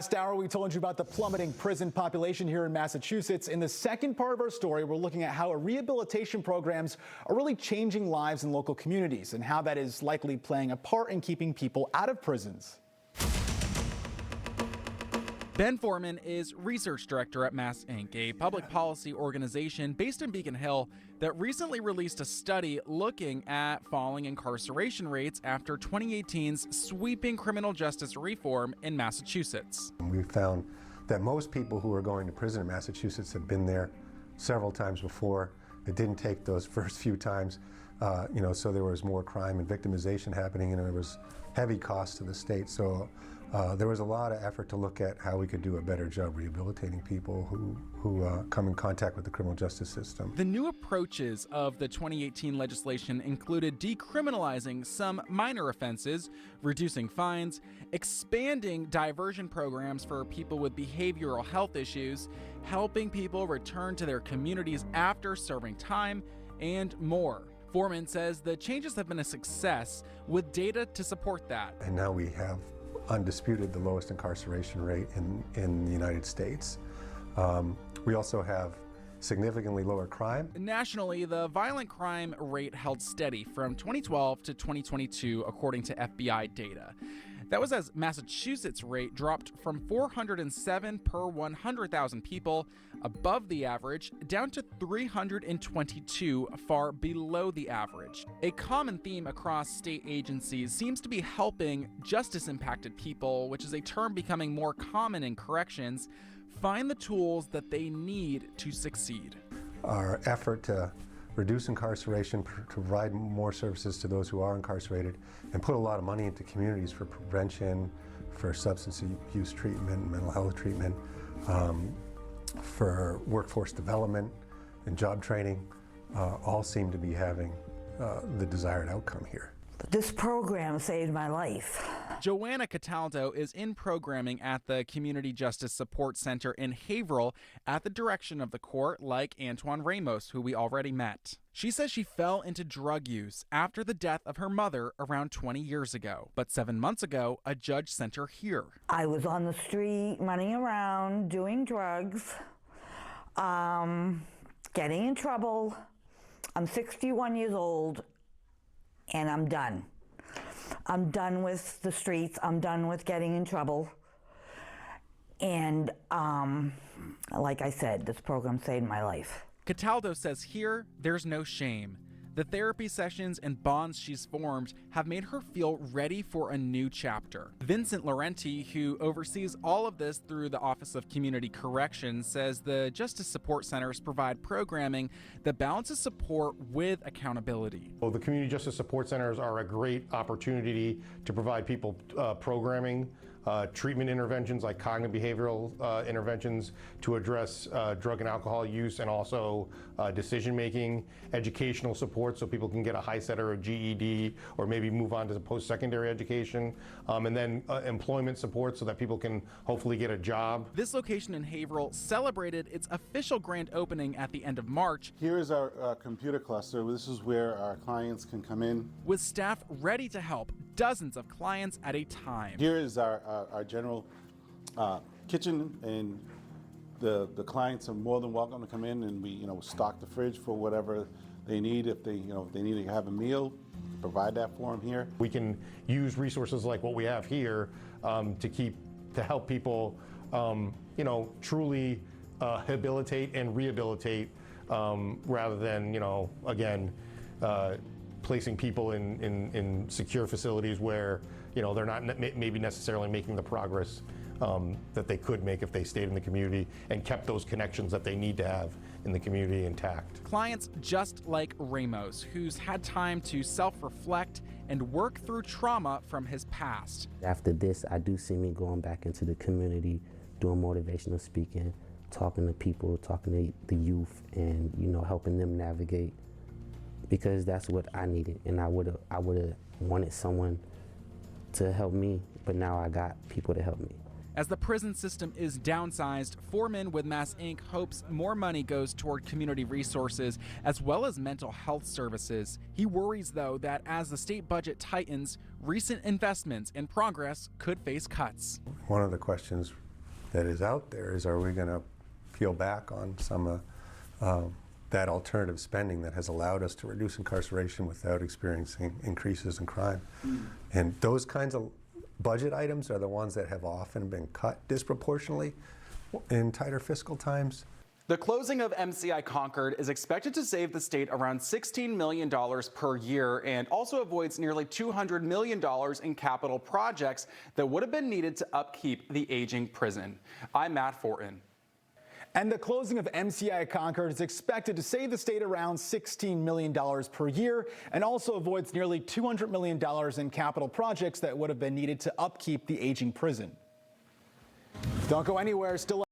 Last hour, we told you about the plummeting prison population here in Massachusetts. In the second part of our story, we're looking at how rehabilitation programs are really changing lives in local communities and how that is likely playing a part in keeping people out of prisons. Ben Foreman is research director at Mass Inc., a public policy organization based in Beacon Hill that recently released a study looking at falling incarceration rates after 2018's sweeping criminal justice reform in Massachusetts. We found that most people who are going to prison in Massachusetts have been there several times before. It didn't take those first few times, so there was more crime and victimization happening, and there was heavy costs to the state. So there was a lot of effort to look at how we could do a better job rehabilitating people who come in contact with the criminal justice system. The new approaches of the 2018 legislation included decriminalizing some minor offenses, reducing fines, expanding diversion programs for people with behavioral health issues, helping people return to their communities after serving time, and more. Foreman says the changes have been a success with data to support that. And now we have undisputed the lowest incarceration rate in the United States. We also have significantly lower crime. Nationally, the violent crime rate held steady from 2012 to 2022, according to FBI data. That was as Massachusetts' rate dropped from 407 per 100,000 people, above the average, down to 322, far below the average. A common theme across state agencies seems to be helping justice-impacted people, which is a term becoming more common in corrections, find the tools that they need to succeed. Our effort to reduce incarceration, to provide more services to those who are incarcerated, and put a lot of money into communities for prevention, for substance use treatment, mental health treatment, for workforce development and job training, all seem to be having the desired outcome here. This program saved my life. Joanna Cataldo is in programming at the Community Justice Support Center in Haverhill at the direction of the court, like Antoine Ramos, who we already met. She says she fell into drug use after the death of her mother around 20 years ago. But 7 months ago, a judge sent her here. I was on the street, running around, doing drugs, getting in trouble. I'm 61 years old, and I'm done. I'm done with the streets. I'm done with getting in trouble. And like I said, this program saved my life. Cataldo says here, there's no shame. The therapy sessions and bonds she's formed have made her feel ready for a new chapter. Vincent Laurenti, who oversees all of this through the Office of Community Corrections, says the Justice Support Centers provide programming that balances support with accountability. Well, the Community Justice Support Centers are a great opportunity to provide people programming, treatment interventions like cognitive behavioral interventions to address drug and alcohol use, and also decision-making, educational support so people can get a high set or a GED or maybe move on to post-secondary education, and then employment support so that people can hopefully get a job. This location in Haverhill celebrated its official grand opening at the end of March. Here is our computer cluster. This is where our clients can come in, with staff ready to help dozens of clients at a time. Here is our general kitchen, and the clients are more than welcome to come in, and we stock the fridge for whatever they need. If they need to have a meal, provide that for them here. We can use resources like what we have here to help people truly habilitate and rehabilitate, rather than again placing people in secure facilities where they're not maybe necessarily making the progress that they could make if they stayed in the community and kept those connections that they need to have in the community intact. Clients just like Ramos, who's had time to self-reflect and work through trauma from his past. After this, I do see me going back into the community, doing motivational speaking, talking to people, talking to the youth, and helping them navigate, because that's what I needed, and I would have wanted someone to help me, but now I got people to help me. As the prison system is downsized, Foreman with Mass Inc. hopes more money goes toward community resources as well as mental health services. He worries, though, that as the state budget tightens, recent investments in progress could face cuts. One of the questions that is out there is, are we going to peel back on some of that alternative spending that has allowed us to reduce incarceration without experiencing increases in crime? And those kinds of budget items are the ones that have often been cut disproportionately in tighter fiscal times. The closing of MCI Concord is expected to save the state around $16 million per year and also avoids nearly $200 million in capital projects that would have been needed to upkeep the aging prison. I'm Matt Fortin. And the closing of MCI Concord is expected to save the state around $16 million per year and also avoids nearly $200 million in capital projects that would have been needed to upkeep the aging prison. Don't go anywhere. Still